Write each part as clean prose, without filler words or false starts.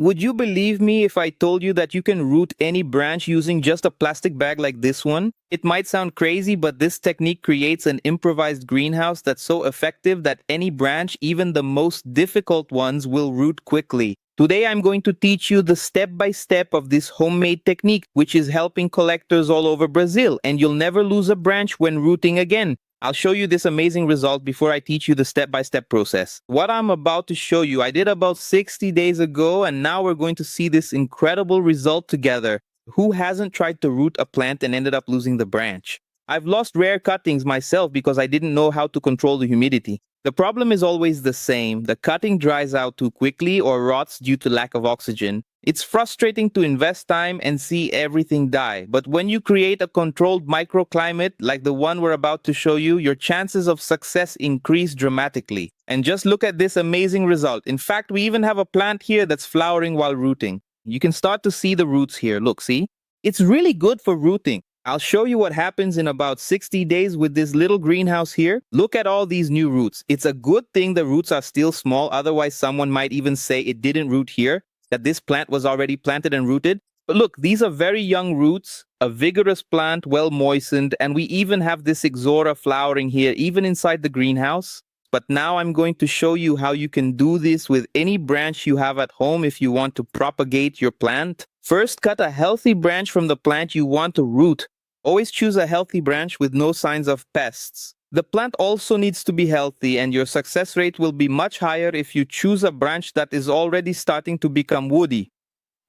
Would you believe me if I told you that you can root any branch using just a plastic bag like this one? It might sound crazy, but this technique creates an improvised greenhouse that's so effective that any branch, even the most difficult ones, will root quickly. Today I'm going to teach you the step-by-step of this homemade technique, which is helping collectors all over Brazil, and you'll never lose a branch when rooting again. I'll show you this amazing result before I teach you the step-by-step process. What I'm about to show you, I did about 60 days ago, and now we're going to see this incredible result together. Who hasn't tried to root a plant and ended up losing the branch? I've lost rare cuttings myself because I didn't know how to control the humidity. The problem is always the same. The cutting dries out too quickly or rots due to lack of oxygen. It's frustrating to invest time and see everything die, but when you create a controlled microclimate like the one we're about to show you, your chances of success increase dramatically. And just look at this amazing result. In fact, we even have a plant here that's flowering while rooting. You can start to see the roots here. Look, see? It's really good for rooting. I'll show you what happens in about 60 days with this little greenhouse here. Look at all these new roots. It's a good thing the roots are still small, otherwise someone might even say it didn't root here, that this plant was already planted and rooted. But look, these are very young roots, a vigorous plant, well moistened, and we even have this Ixora flowering here, even inside the greenhouse. But now I'm going to show you how you can do this with any branch you have at home if you want to propagate your plant. First, cut a healthy branch from the plant you want to root. Always choose a healthy branch with no signs of pests. The plant also needs to be healthy, and your success rate will be much higher if you choose a branch that is already starting to become woody.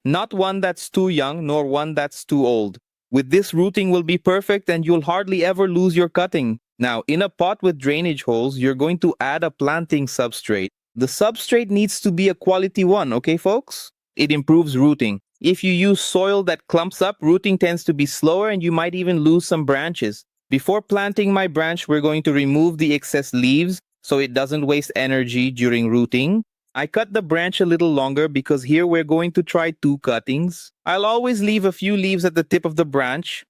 Not one that's too young, nor one that's too old. With this, rooting will be perfect and you'll hardly ever lose your cutting. Now, in a pot with drainage holes, you're going to add a planting substrate. The substrate needs to be a quality one, okay folks? It improves rooting. If you use soil that clumps up, rooting tends to be slower and you might even lose some branches. Before planting my branch, we're going to remove the excess leaves so it doesn't waste energy during rooting. I cut the branch a little longer because here we're going to try 2 cuttings. I'll always leave a few leaves at the tip of the branch.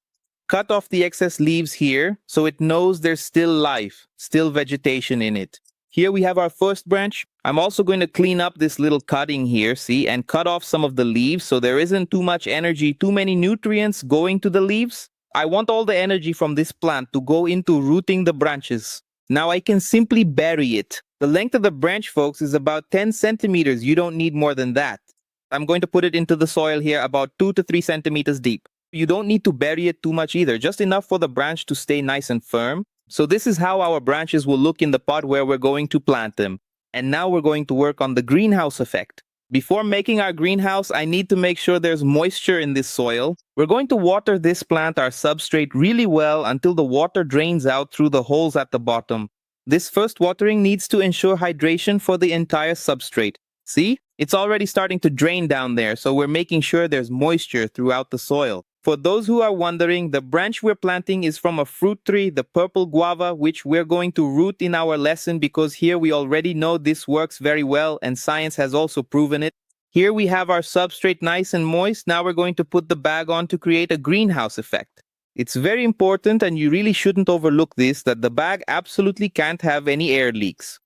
Cut off the excess leaves here so it knows there's still life, still vegetation in it. Here we have our first branch. I'm also going to clean up this little cutting here, see, and cut off some of the leaves so there isn't too much energy, too many nutrients going to the leaves. I want all the energy from this plant to go into rooting the branches. Now I can simply bury it. The length of the branch, folks, is about 10 centimeters. You don't need more than that. I'm going to put it into the soil here about 2 to 3 centimeters deep. You don't need to bury it too much either, just enough for the branch to stay nice and firm. So this is how our branches will look in the pot where we're going to plant them. And now we're going to work on the greenhouse effect. Before making our greenhouse, I need to make sure there's moisture in this soil. We're going to water this plant, our substrate, really well until the water drains out through the holes at the bottom. This first watering needs to ensure hydration for the entire substrate. See? It's already starting to drain down there, so we're making sure there's moisture throughout the soil. For those who are wondering, the branch we're planting is from a fruit tree, the purple guava, which we're going to root in our lesson because here we already know this works very well and science has also proven it. Here we have our substrate nice and moist. Now we're going to put the bag on to create a greenhouse effect. It's very important, and you really shouldn't overlook this, that the bag absolutely can't have any air leaks.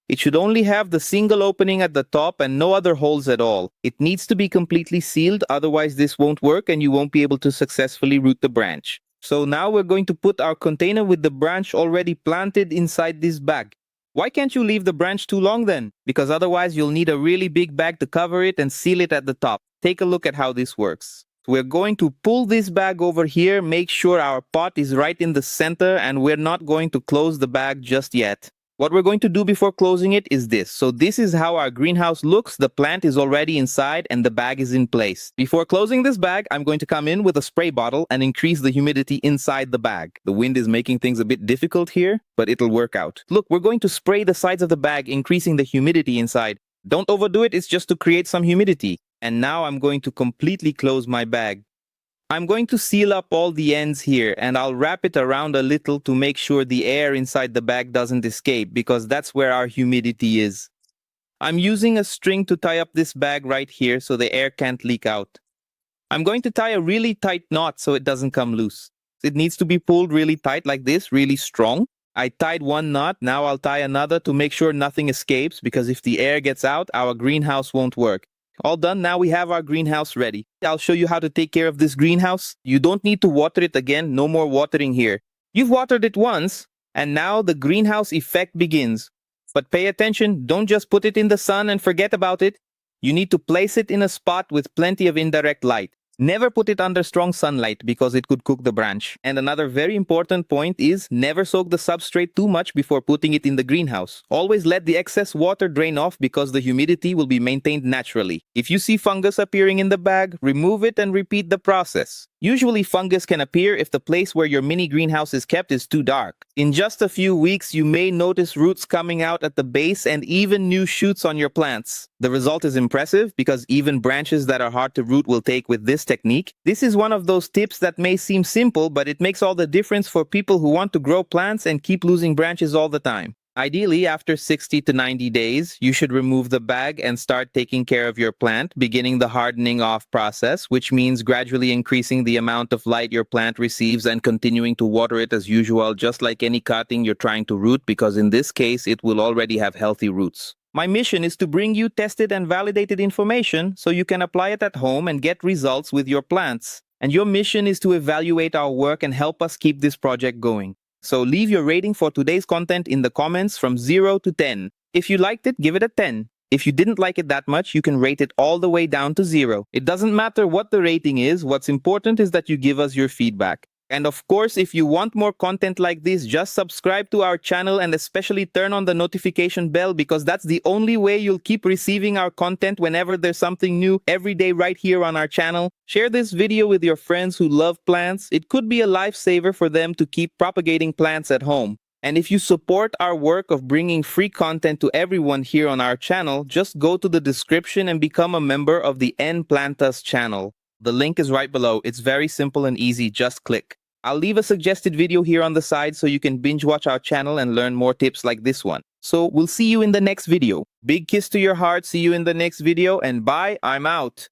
It should only have the single opening at the top and no other holes at all. It needs to be completely sealed, otherwise this won't work and you won't be able to successfully root the branch. So now we're going to put our container with the branch already planted inside this bag. Why can't you leave the branch too long then? Because otherwise you'll need a really big bag to cover it and seal it at the top. Take a look at how this works. We're going to pull this bag over here, make sure our pot is right in the center, and we're not going to close the bag just yet. What we're going to do before closing it is this. So this is how our greenhouse looks. The plant is already inside and the bag is in place. Before closing this bag, I'm going to come in with a spray bottle and increase the humidity inside the bag. The wind is making things a bit difficult here, but it'll work out. Look, we're going to spray the sides of the bag, increasing the humidity inside. Don't overdo it, it's just to create some humidity. And now I'm going to completely close my bag. I'm going to seal up all the ends here, and I'll wrap it around a little to make sure the air inside the bag doesn't escape, because that's where our humidity is. I'm using a string to tie up this bag right here so the air can't leak out. I'm going to tie a really tight knot so it doesn't come loose. It needs to be pulled really tight like this, really strong. I tied one knot, now I'll tie another to make sure nothing escapes, because if the air gets out, our greenhouse won't work. All done. Now we have our greenhouse ready. I'll show you how to take care of this greenhouse. You don't need to water it again. No more watering here. You've watered it once, and now the greenhouse effect begins. But pay attention. Don't just put it in the sun and forget about it. You need to place it in a spot with plenty of indirect light. Never put it under strong sunlight because it could cook the branch. And another very important point is never soak the substrate too much before putting it in the greenhouse. Always let the excess water drain off because the humidity will be maintained naturally. If you see fungus appearing in the bag, remove it and repeat the process. Usually fungus can appear if the place where your mini greenhouse is kept is too dark. In just a few weeks, you may notice roots coming out at the base and even new shoots on your plants. The result is impressive because even branches that are hard to root will take with this technique. This is one of those tips that may seem simple, but it makes all the difference for people who want to grow plants and keep losing branches all the time. Ideally, after 60 to 90 days, you should remove the bag and start taking care of your plant, beginning the hardening off process, which means gradually increasing the amount of light your plant receives and continuing to water it as usual, just like any cutting you're trying to root, because in this case, it will already have healthy roots. My mission is to bring you tested and validated information so you can apply it at home and get results with your plants. And your mission is to evaluate our work and help us keep this project going. So leave your rating for today's content in the comments from 0 to 10. If you liked it, give it a 10. If you didn't like it that much, you can rate it all the way down to 0. It doesn't matter what the rating is, what's important is that you give us your feedback. And of course, if you want more content like this, just subscribe to our channel and especially turn on the notification bell because that's the only way you'll keep receiving our content whenever there's something new every day right here on our channel. Share this video with your friends who love plants. It could be a lifesaver for them to keep propagating plants at home. And if you support our work of bringing free content to everyone here on our channel, just go to the description and become a member of the Plantas channel. The link is right below. It's very simple and easy. Just click. I'll leave a suggested video here on the side so you can binge watch our channel and learn more tips like this one. So we'll see you in the next video. Big kiss to your heart. See you in the next video and bye. I'm out.